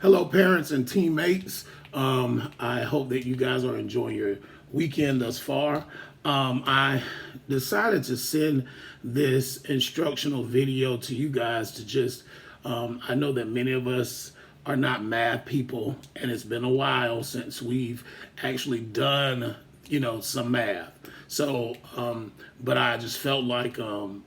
Hello, parents and teammates. I hope that you guys are enjoying your weekend thus far. I decided to send this instructional video to you guys to just, I know that many of us are not math people, and it's been a while since we've actually done, some math. So, but I just felt like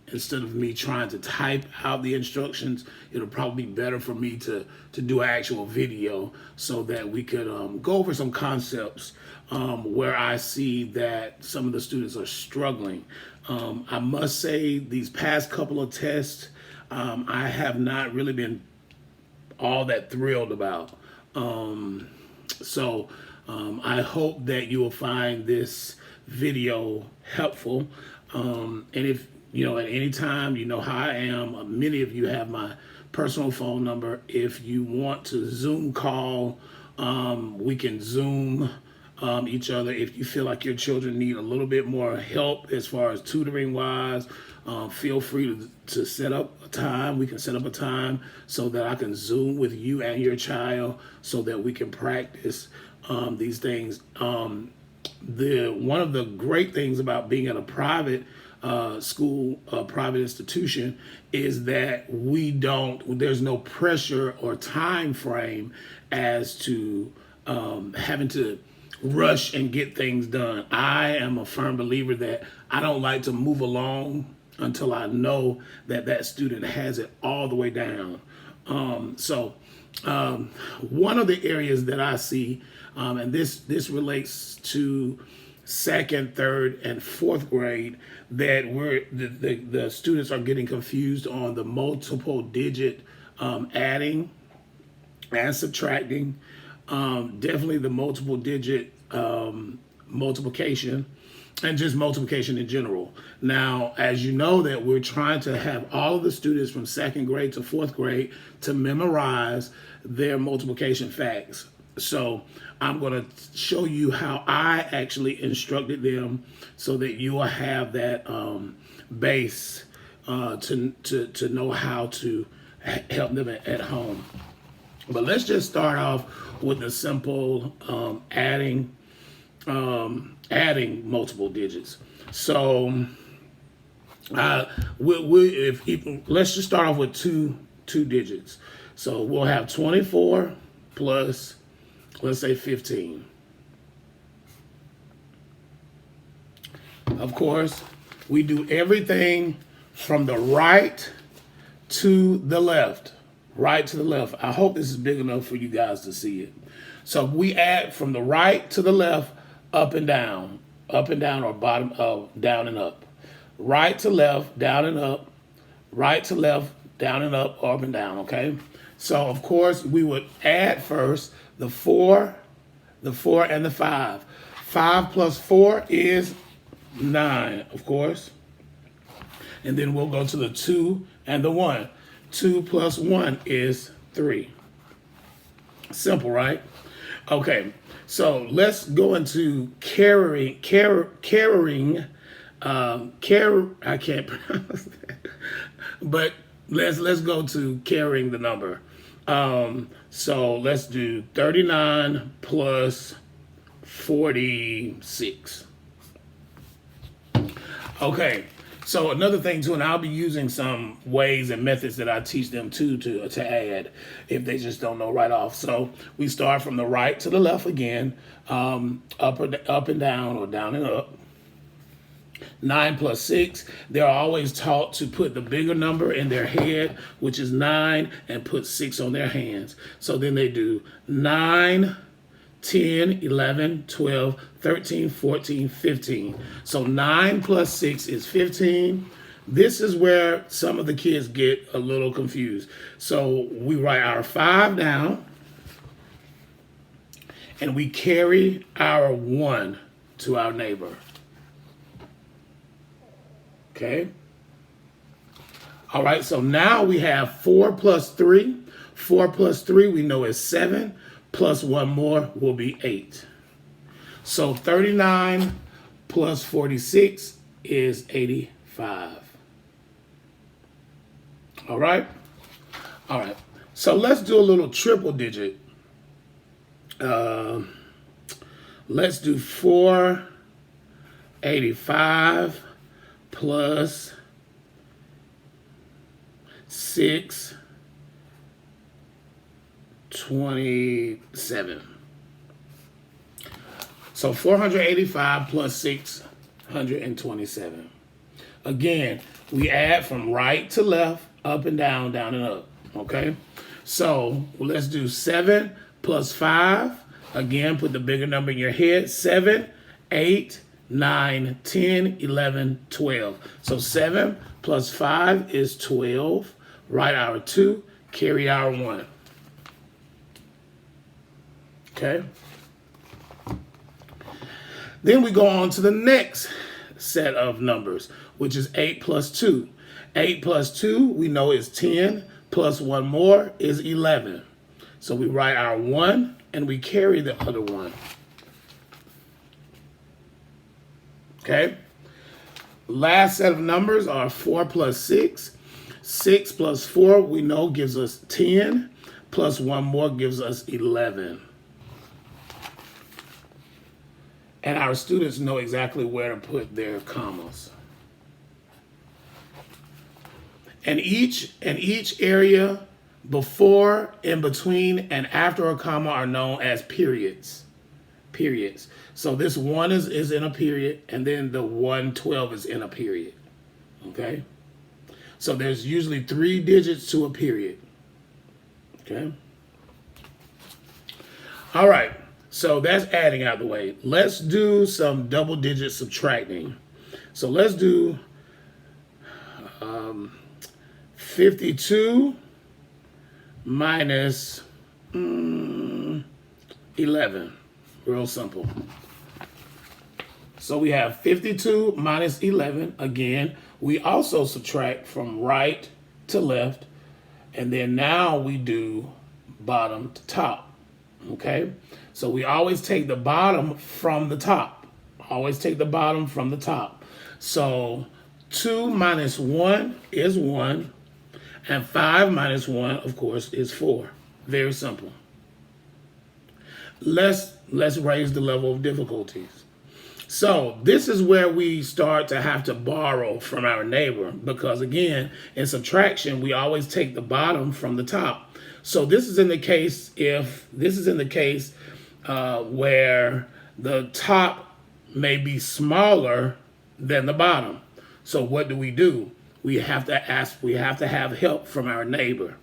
instead of me trying to type out the instructions, it'll probably be better for me to do an actual video so that we could go over some concepts where I see that some of the students are struggling. I must say these past couple of tests, I have not really been all that thrilled about. So I hope that you will find this video helpful. And if, at any time, you know how I am. Many of you have my personal phone number. If you want to Zoom call, we can Zoom each other. If you feel like your children need a little bit more help as far as tutoring wise, feel free to set up a time. We can set up a time so that I can Zoom with you and your child so that we can practice these things. One of the great things about being at a private school, private institution, is that there's no pressure or time frame as to having to rush and get things done. I am a firm believer that I don't like to move along until I know that that student has it all the way down. So one of the areas that I see, and this relates to second, third, and fourth grade, that the students are getting confused on the multiple digit adding and subtracting. Definitely the multiple digit multiplication, and just multiplication in general. Now, as you know, that we're trying to have all of the students from second grade to fourth grade to memorize their multiplication facts. So I'm going to show you how I actually instructed them so that you will have that base to know how to help them at home. But let's just start off with the simple adding multiple digits. So let's just start off with two digits. So we'll have 24 plus, let's say, 15. Of course, we do everything from the right to the left. Right to the left. I hope this is big enough for you guys to see it. So we add from the right to the left, up and down, or bottom, down and up. Right to left, down and up. Right to left, down and up, up and down, okay? So, of course, we would add first the 4, and the 5. 5 plus 4 is 9, of course. And then we'll go to the 2 and the 1. 2 plus 1 is 3. Simple, right? Okay, so let's go into carrying. I can't pronounce that, but let's go to carrying the number. So let's do 39 plus 46. Okay. So another thing too, and I'll be using some ways and methods that I teach them to add if they just don't know right off. So we start from the right to the left again, up and down, or down and up. 9 plus 6, they're always taught to put the bigger number in their head, which is 9, and put 6 on their hands. So then they do 9, 10, 11, 12, 13, 14, 15. So 9 plus 6 is 15. This is where some of the kids get a little confused. So we write our 5 down, and we carry our 1 to our neighbor. Okay? All right, so now we have 4 plus 3. 4 plus 3 we know is 7. Plus 1 more will be 8. So 39 plus 46 is 85. All right? All right. So let's do a little triple digit Let's do 485 plus 627. So 485 plus 627. Again, we add from right to left, up and down, down and up. Okay? So let's do 7 plus 5. Again, put the bigger number in your head. 7, 8, 9, 10, 11, 12. So 7 plus 5 is 12. Write our 2, carry our 1. Okay? Then we go on to the next set of numbers, which is 8 plus 2. 8 plus 2, we know is 10, plus 1 more is 11. So we write our 1, and we carry the other 1. Okay? Last set of numbers are 4 plus 6. 6 plus 4, we know, gives us 10, plus 1 more gives us 11. And our students know exactly where to put their commas. And each area before, in between, and after a comma are known as periods. Periods. So this 1 is in a period, and then the 112 is in a period. Okay? So there's usually 3 digits to a period. Okay? All right. So that's adding out the way. Let's do some double digit subtracting. So let's do 52 minus 11. Real simple. So we have 52 minus 11. Again, we also subtract from right to left. And then now we do bottom to top. Okay? So we always take the bottom from the top. Always take the bottom from the top. So 2 minus 1 is 1. And 5 minus 1, of course, is 4. Very simple. Let's raise the level of difficulties. So this is where we start to have to borrow from our neighbor. Because again, in subtraction, we always take the bottom from the top. So this is in the case where the top may be smaller than the bottom. So what do? We have to have help from our neighbor.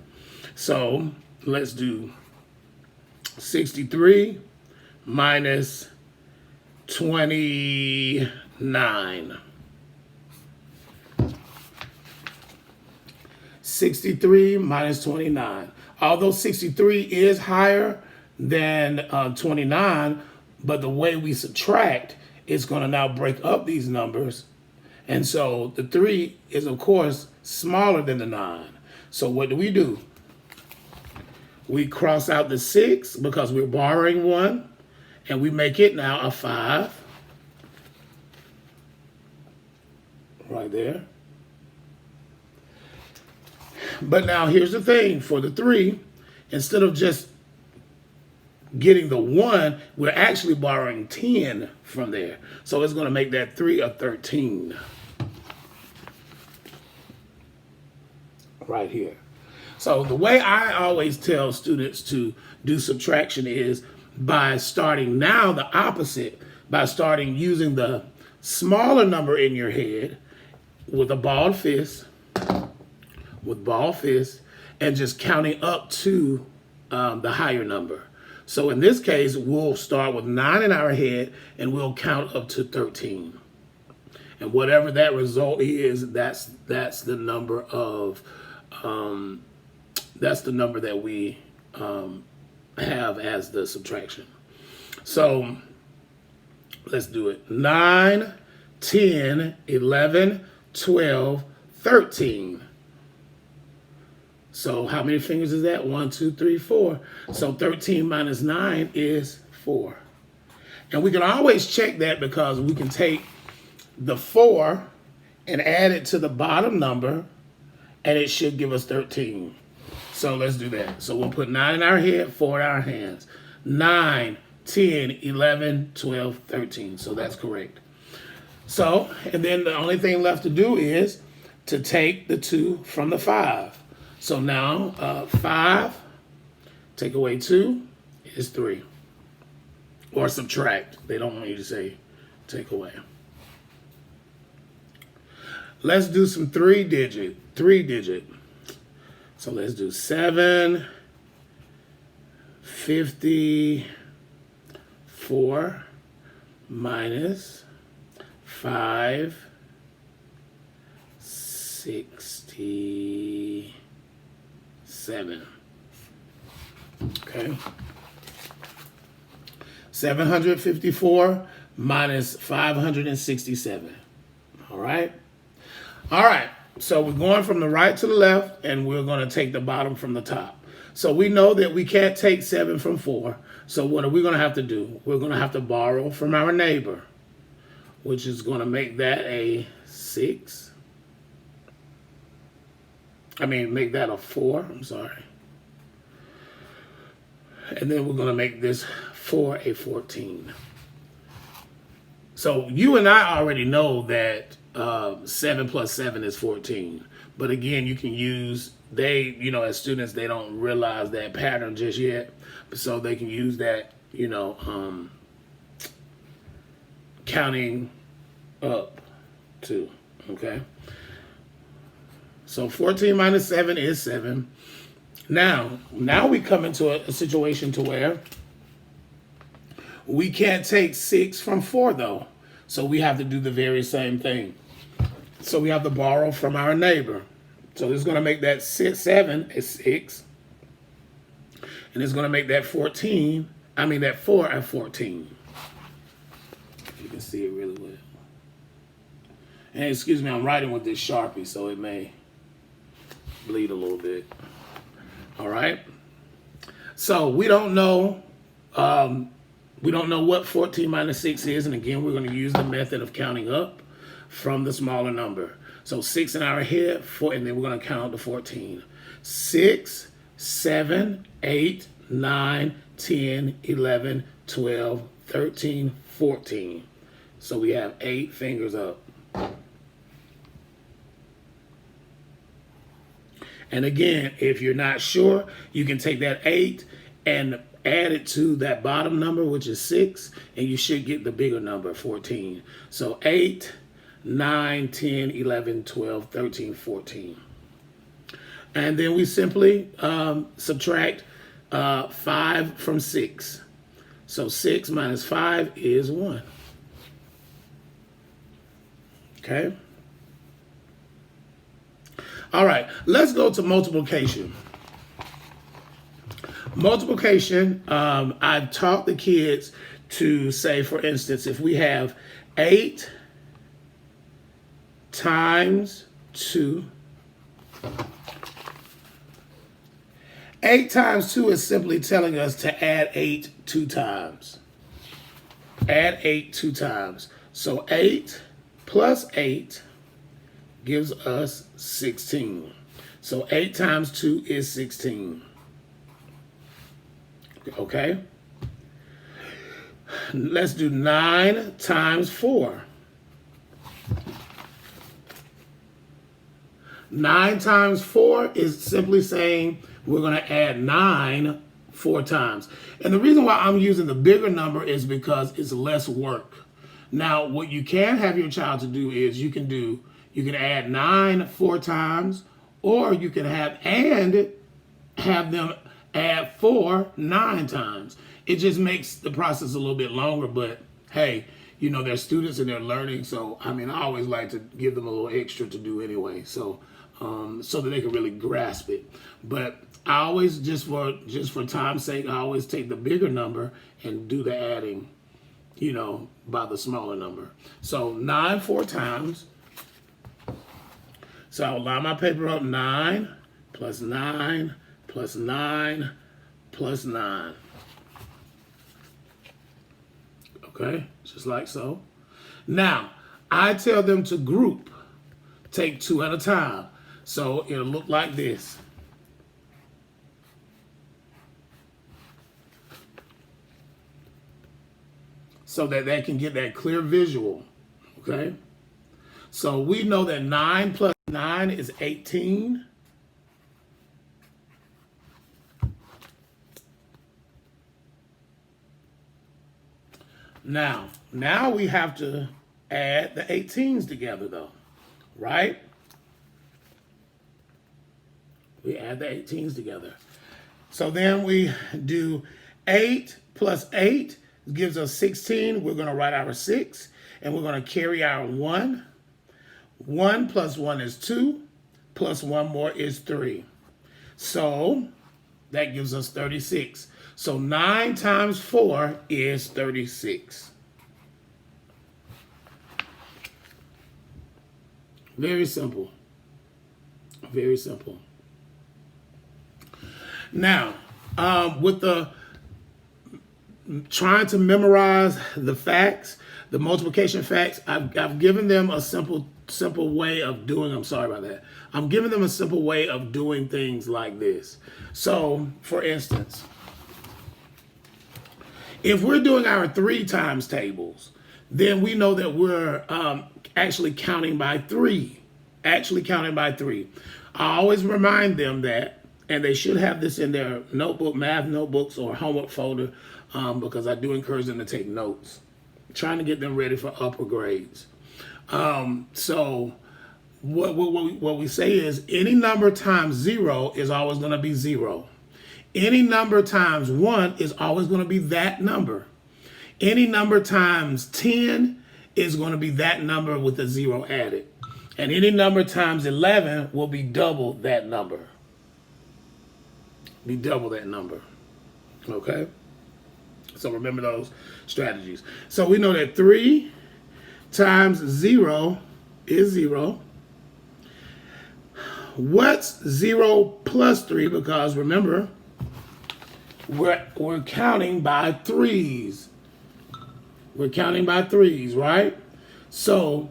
So let's do 63 minus 29. 63 minus 29. Although 63 is higher than 29, but the way we subtract is going to now break up these numbers. And so the 3 is, of course, smaller than the 9. So what do? We cross out the 6 because we're borrowing 1, and we make it now a 5. Right there. But now here's the thing. For the 3, instead of just getting the 1, we're actually borrowing 10 from there. So it's going to make that 3 a 13. Right here. So the way I always tell students to do subtraction is by starting now the opposite, by starting using the smaller number in your head with a balled fist, and just counting up to the higher number. So in this case, we'll start with 9 in our head and we'll count up to 13. And whatever that result is, that's the number of that's the number that we have as the subtraction. So let's do it. 9, 10, 11, 12, 13. So how many fingers is that? 1, 2, 3, 4. So 13 minus 9 is 4. And we can always check that because we can take the 4 and add it to the bottom number, and it should give us 13. So let's do that. So we'll put 9 in our head, 4 in our hands. 9, 10, 11, 12, 13. So that's correct. So, and then the only thing left to do is to take the 2 from the 5. So now 5, take away 2 is 3. Or subtract. They don't want you to say take away. Let's do some 3-digit. So let's do 7, 54 minus 5, 67. Okay. 754 minus 567. All right. All right. So we're going from the right to the left, and we're going to take the bottom from the top. So we know that we can't take 7 from 4. So what are we going to have to do? We're going to have to borrow from our neighbor, which is going to make that a 6. Make that a 4. I'm sorry. And then we're going to make this 4 a 14. So you and I already know that 7 plus 7 is 14. But again, you can use, as students, they don't realize that pattern just yet. So they can use that, counting up too, okay? So 14 minus 7 is 7. Now we come into a situation to where we can't take 6 from 4 though. So we have to do the very same thing. So we have to borrow from our neighbor. So this is going to make that 7 is 6. And it's going to make that 4 a 14. You can see it really well. And excuse me, I'm writing with this Sharpie, so it may bleed a little bit. All right. So we don't know what 14 minus 6 is. And again, we're going to use the method of counting up from the smaller number. So 6 in our head, 4, and then we're going to count to 14. 6, 7, 8, 9, 10, 11, 12, 13, 14. So we have 8 fingers up. And again, if you're not sure, you can take that 8 and add it to that bottom number, which is 6, and you should get the bigger number, 14. So 8, 9, 10, 11, 12, 13, 14. And then we simply subtract 5 from 6. So 6 minus 5 is 1. Okay? All right, let's go to multiplication. Multiplication, I've taught the kids to say, for instance, if we have 8 times 2. 8 times 2 is simply telling us to add 8 2 times. Add 8 2 times. So 8 plus 8 gives us 16. So 8 times 2 is 16. Okay? Let's do 9 times 4. 9 times 4 is simply saying we're going to add 9 4 times. And the reason why I'm using the bigger number is because it's less work. Now, what you can have your child to do is you can add 9 4 times, or you can have them add 4 9 times. It just makes the process a little bit longer, but hey, they're students and they're learning. So, I always like to give them a little extra to do anyway. So that they can really grasp it. But I always, just for time's sake, I always take the bigger number and do the adding, by the smaller number. So 9 4 times. So I'll line my paper up. 9 plus 9 plus 9 plus 9. Okay, just like so. Now, I tell them to group. Take 2 at a time. So it'll look like this. so that they can get that clear visual, okay? So we know that 9 plus 9 is 18. Now we have to add the 18s together though, right? We add the 18s together. So then we do 8 plus 8 gives us 16. We're going to write our 6, and we're going to carry our 1. 1 plus 1 is 2, plus 1 more is 3. So that gives us 36. So 9 times 4 is 36. Very simple. Very simple. Now, with the trying to memorize the facts, the multiplication facts, I've given them a simple way of doing. I'm sorry about that. I'm giving them a simple way of doing things like this. So, for instance, if we're doing our 3 times tables, then we know that we're actually counting by 3. Actually counting by 3. I always remind them that, and they should have this in their notebook, math notebooks, or homework folder, because I do encourage them to take notes, trying to get them ready for upper grades. So what we say is any number times 0 is always going to be 0. Any number times 1 is always going to be that number. Any number times 10 is going to be that number with a 0 added. And any number times 11 will be double that number. Be double that number. Okay? So remember those strategies. So we know that 3 times 0 is 0. What's 0 plus 3? Because remember, we're counting by 3s. We're counting by 3s, right? So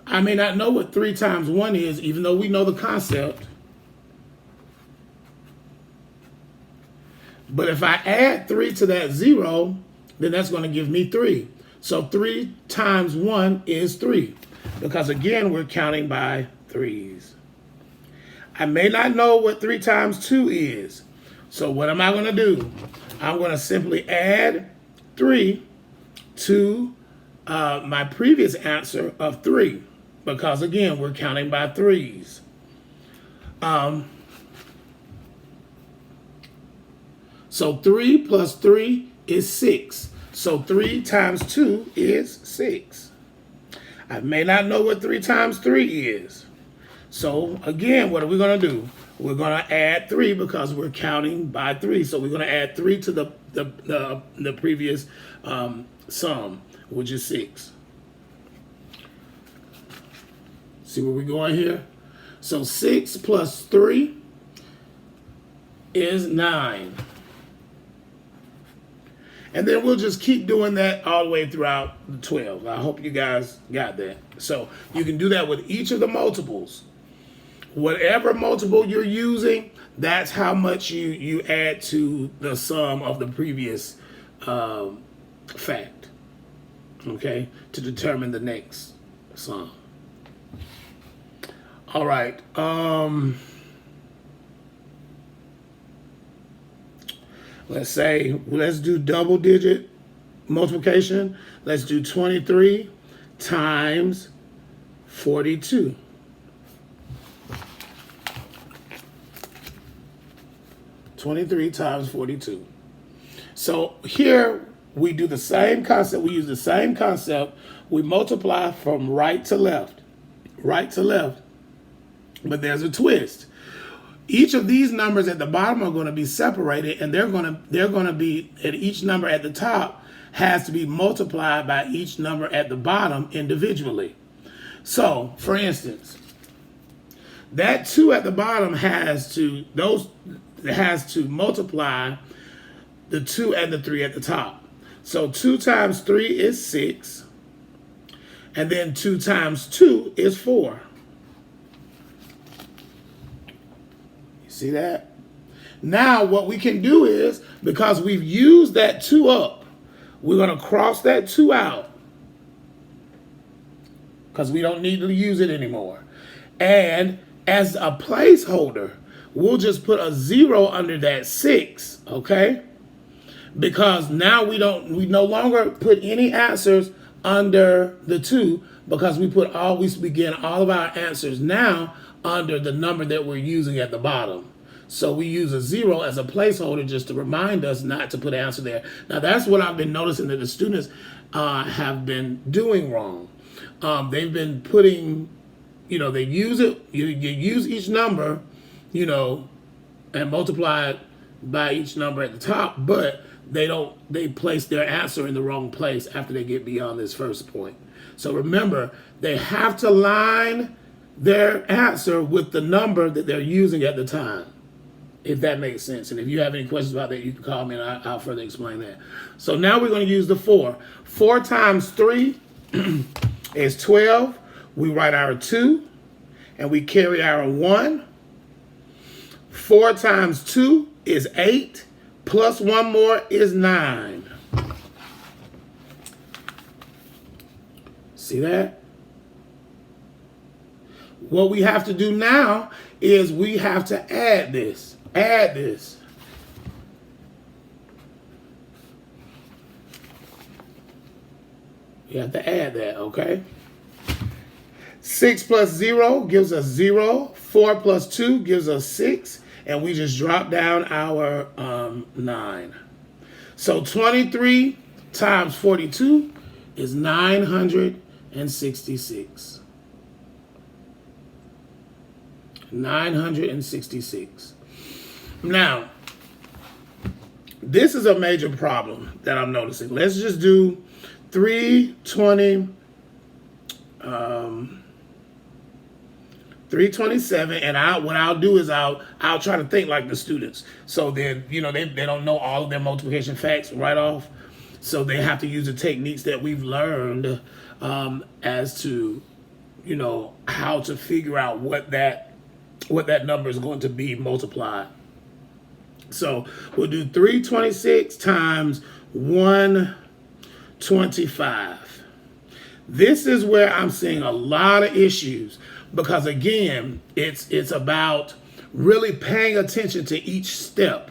I may not know what 3 times 1 is, even though we know the concept. But if I add 3 to that 0, then that's going to give me 3. So 3 times 1 is 3. Because again, we're counting by 3s. I may not know what 3 times 2 is. So what am I going to do? I'm going to simply add 3 to my previous answer of 3. Because again, we're counting by 3s. So 3 plus 3 is 6. So 3 times 2 is 6. I may not know what 3 times 3 is. So again, what are we going to do? We're going to add 3 because we're counting by 3. So we're going to add 3 to the previous sum, which is 6. See where we're going here? So 6 plus 3 is 9. And then we'll just keep doing that all the way throughout the 12. I hope you guys got that. So you can do that with each of the multiples. Whatever multiple you're using, that's how much you add to the sum of the previous fact, okay, to determine the next sum. All right. Let's do double digit multiplication. Let's do 23 times 42. So here we do the same concept. We use the same concept. We multiply from right to left. Right to left. But there's a twist. Each of these numbers at the bottom are going to be separated, and they're going to be, at each number at the top has to be multiplied by each number at the bottom individually. So, for instance, that 2 at the bottom has to multiply the 2 and the 3 at the top. So 2 times 3 is 6, and then 2 times 2 is 4. See that? Now what we can do is, because we've used that 2 up, We're going to cross that 2 out because we don't need to use it anymore. And as a placeholder, we'll just put a 0 under that 6, okay? Because now we no longer put any answers under the 2 because we begin all of our answers now under the number that we're using at the bottom. So we use a 0 as a placeholder just to remind us not to put an answer there. Now that's what I've been noticing that the students have been doing wrong. They've been putting, they use it, you use each number, and multiply it by each number at the top, but they place their answer in the wrong place after they get beyond this first point. So remember, they have to line their answer with the number that they're using at the time, if that makes sense. And if you have any questions about that, you can call me and I'll further explain that. So now we're going to use the 4. 4 times 3 is 12. We write our 2 and we carry our 1. 4 times 2 is 8. Plus 1 more is 9. See that? What we have to do now is we have to add this. Add this. You have to add that, okay? 6 plus 0 gives us 0. 4 plus 2 gives us 6. And we just drop down our 9. So 23 times 42 is 966. 966. Now, this is a major problem that I'm noticing. Let's just do 327, and what I'll do is I'll try to think like the students. So then, they don't know all of their multiplication facts right off. So they have to use the techniques that we've learned as to, how to figure out what that number is going to be multiplied. So we'll do 326 times 125. This is where I'm seeing a lot of issues because, again, it's about really paying attention to each step.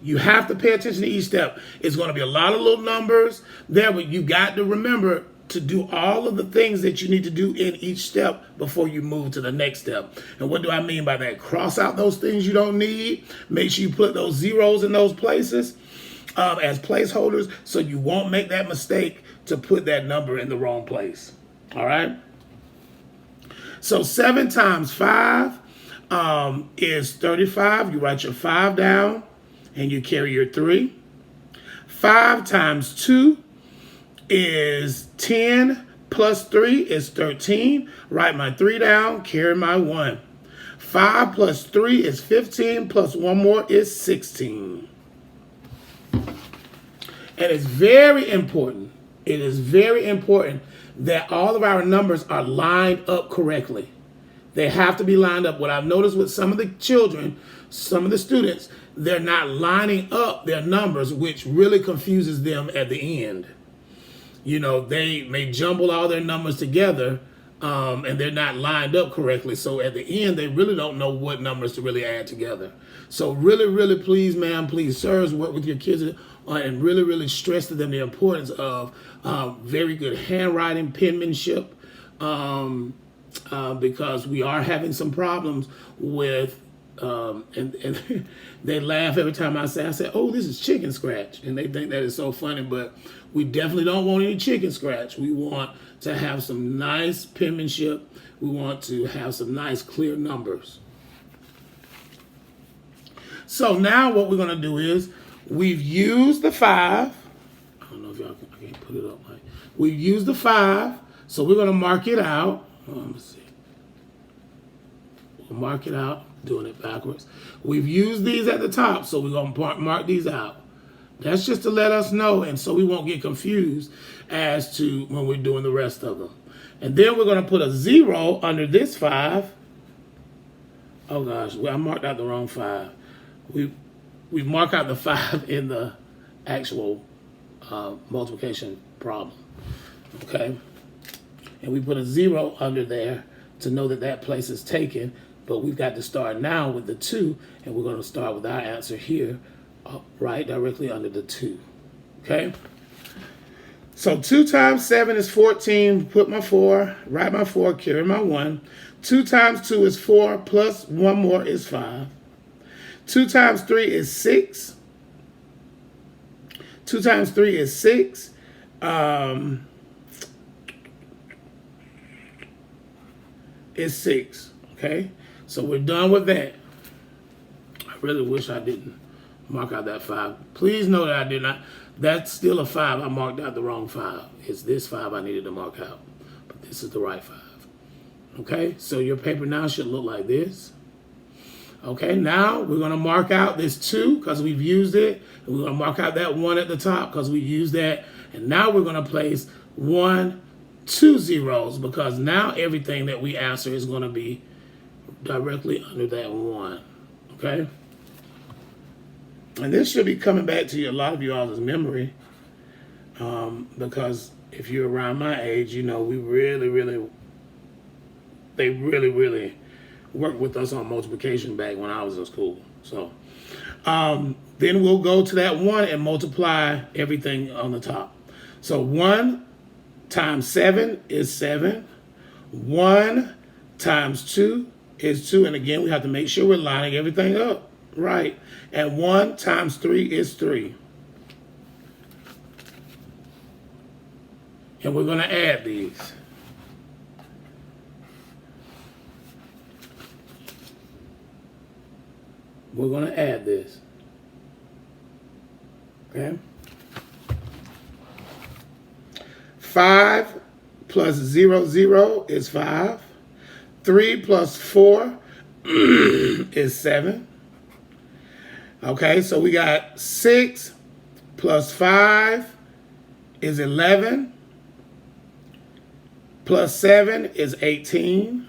You have to pay attention to each step. It's going to be a lot of little numbers there, but you got to remember to do all of the things that you need to do in each step before you move to the next step. And what do I mean by that? Cross out those things you don't need. Make sure you put those zeros in those places as placeholders so you won't make that mistake to put that number in the wrong place. All right? So 7 times 5 is 35. You write your 5 down and you carry your 3. 5 times 2 is 10 plus 3 is 13. Write my 3 down, carry my 1. 5 plus 3 is 15, plus 1 more is 16. And it's very important. It is very important that all of our numbers are lined up correctly. They have to be lined up. What I've noticed with some of the children, some of the students, they're not lining up their numbers, which really confuses them at the end. They may jumble all their numbers together and they're not lined up correctly. So at the end, they really don't know what numbers to really add together. So really, really, please, ma'am, please, sirs, work with your kids and really, really stress to them the importance of very good handwriting, penmanship, because we are having some problems with, and they laugh every time I say, oh, this is chicken scratch. And they think that is so funny, but we definitely don't want any chicken scratch. We want to have some nice penmanship. We want to have some nice clear numbers. So now what we're going to do is we've used the 5. I don't know if y'all I can't put it up. Right. We've used the 5, so we're going to mark it out. Let me see. We'll mark it out, doing it backwards. We've used these at the top, so we're going to mark these out. That's just to let us know, and so we won't get confused as to when we're doing the rest of them. And then we're going to put a 0 under this 5. Oh gosh, I marked out the wrong 5. We mark out the 5 in the actual multiplication problem, okay? And we put a 0 under there to know that that place is taken, but we've got to start now with the 2, and we're going to start with our answer here, right directly under the 2, okay? So 2 times 7 is 14, put my 4, write my 4, carry my 1. 2 times 2 is 4, plus 1 more is 5. 2 times 3 is 6. 2 times 3 is 6. Is 6, okay? So we're done with that. I really wish I didn't mark out that 5. Please know that I did not. That's still a 5. I marked out the wrong 5. It's this 5 I needed to mark out, but this is the right 5. Okay, so your paper now should look like this. Okay, now we're going to mark out this 2 because we've used it. And we're going to mark out that 1 at the top because we used that. And now we're going to place 1, 2 zeros because now everything that we answer is going to be directly under that 1. Okay? And this should be coming back to you, a lot of you all's memory, because if you're around my age, you know, they really worked with us on multiplication back when I was in school. So then we'll go to that 1 and multiply everything on the top. So 1 times 7 is 7. 1 times 2 is 2. And again, we have to make sure we're lining everything up right. And 1 times 3 is 3. And we're going to add these. We're going to add this. Okay? 5 plus 0, 0 is 5. 3 plus 4 is 7. Okay, so we got 6 plus 5 is 11. Plus 7 is 18.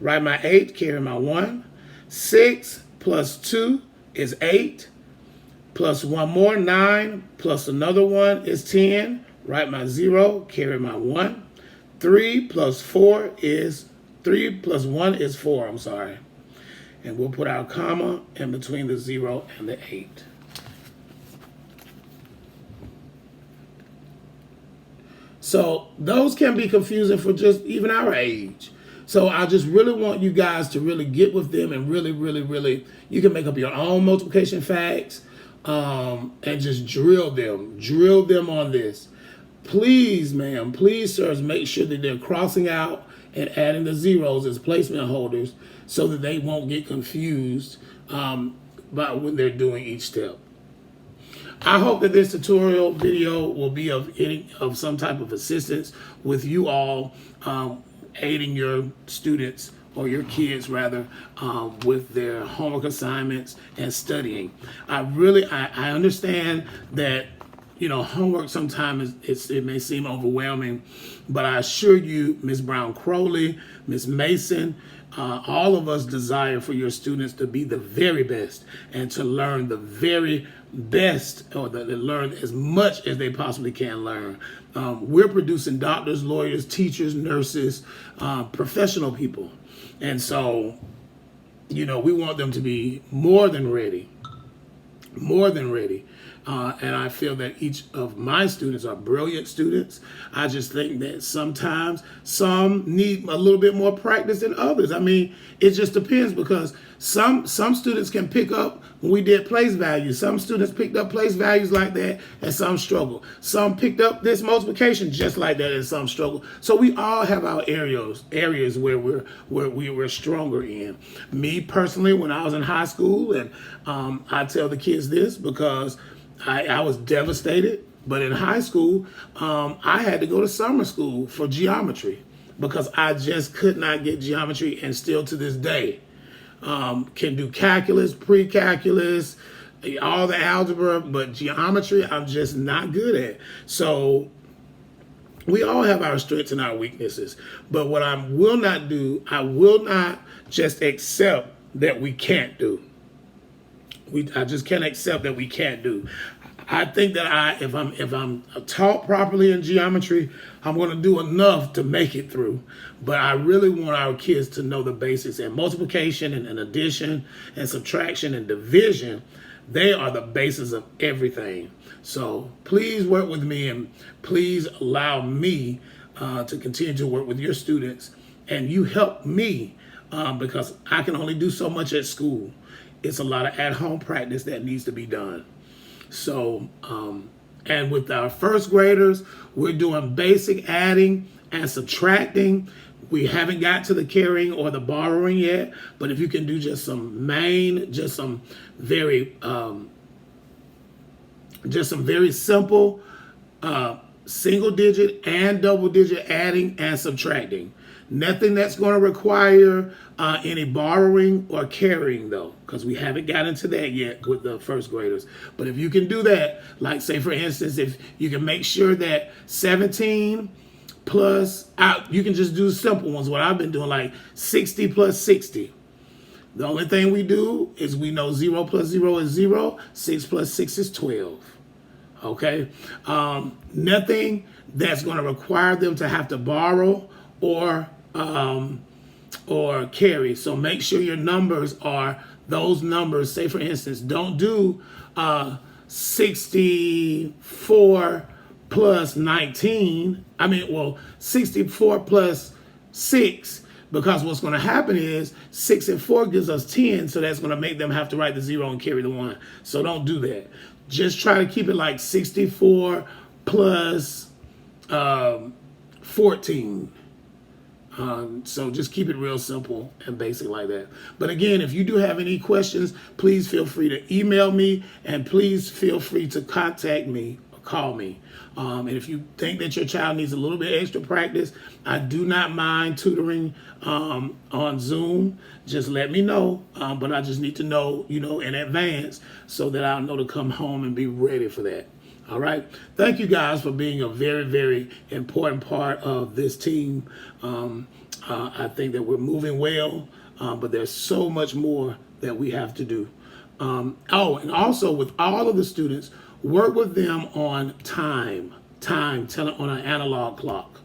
Write my 8, carry my 1. 6 plus 2 is 8. Plus 1 more, 9. Plus another 1 is 10. Write my 0, carry my 1. 3 plus 4 is 3 plus 1 is 4, I'm sorry. And we'll put our comma in between the 0 and the 8. So those can be confusing for just even our age. So I just really want you guys to really get with them and really, you can make up your own multiplication facts and just drill them on this. Please, ma'am, please, sirs, make sure that they're crossing out and adding the zeros as placement holders so that they won't get confused about when they're doing each step. I hope that this tutorial video will be of some type of assistance with you all aiding your students or your kids rather with their homework assignments and studying. I understand that, you know, homework sometimes it may seem overwhelming, but I assure you, Ms. Brown Crowley, Ms. Mason, all of us desire for your students to be the very best and to learn the very best, or to learn as much as they possibly can learn. We're producing doctors, lawyers, teachers, nurses, professional people. And so, you know, we want them to be more than ready. And I feel that each of my students are brilliant students. I just think that sometimes some need a little bit more practice than others. I mean, it just depends, because some students can pick up when we did place values. Some students picked up place values like that and some struggle. Some picked up this multiplication just like that and some struggle. So we all have our areas where we're stronger in. Me personally, when I was in high school, and I tell the kids this because I was devastated, but in high school, I had to go to summer school for geometry because I just could not get geometry, and still to this day can do calculus, pre-calculus, all the algebra, but geometry I'm just not good at. So we all have our strengths and our weaknesses, but what I will not do, I will not just accept that we can't do. I just can't accept that we can't do. I think that if I'm taught properly in geometry, I'm going to do enough to make it through. But I really want our kids to know the basics, and multiplication and addition and subtraction and division. They are the basis of everything. So please work with me, and please allow me to continue to work with your students, and you help me because I can only do so much at school. It's a lot of at-home practice that needs to be done. So, and with our first graders, we're doing basic adding and subtracting. We haven't got to the carrying or the borrowing yet, but if you can do just some very simple single digit and double digit adding and subtracting. Nothing that's going to require any borrowing or carrying, though, because we haven't gotten to that yet with the first graders. But if you can do that, like say for instance, if you can make sure that 17 plus, you can just do simple ones, what I've been doing, like 60 plus 60. The only thing we do is we know 0 plus 0 is 0, 6 plus 6 is 12. Okay? Nothing that's going to require them to have to borrow or carry. So make sure your numbers are those numbers. Say for instance, don't do 64 plus 19. 64 plus 6, because what's going to happen is 6 and 4 gives us 10, so that's going to make them have to write the 0 and carry the 1. So don't do that. Just try to keep it like 64 plus 14. So just keep it real simple and basic like that. But again, if you do have any questions, please feel free to email me, and please feel free to contact me or call me. And if you think that your child needs a little bit extra practice, I do not mind tutoring on Zoom. Just let me know. But I just need to know, in advance, so that I'll know to come home and be ready for that. All right. Thank you guys for being a very, very important part of this team. I think that we're moving well, but there's so much more that we have to do. And also with all of the students, work with them on time on an analog clock.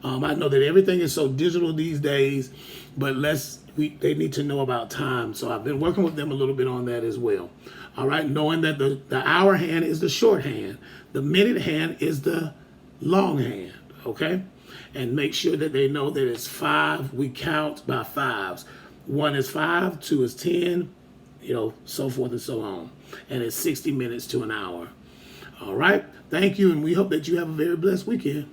I know that everything is so digital these days, but they need to know about time. So I've been working with them a little bit on that as well. All right, knowing that the hour hand is the short hand, the minute hand is the long hand, okay? And make sure that they know that it's 5. We count by 5s. 1 is 5, 2 is 10, so forth and so on. And it's 60 minutes to an hour. All right, thank you, and we hope that you have a very blessed weekend.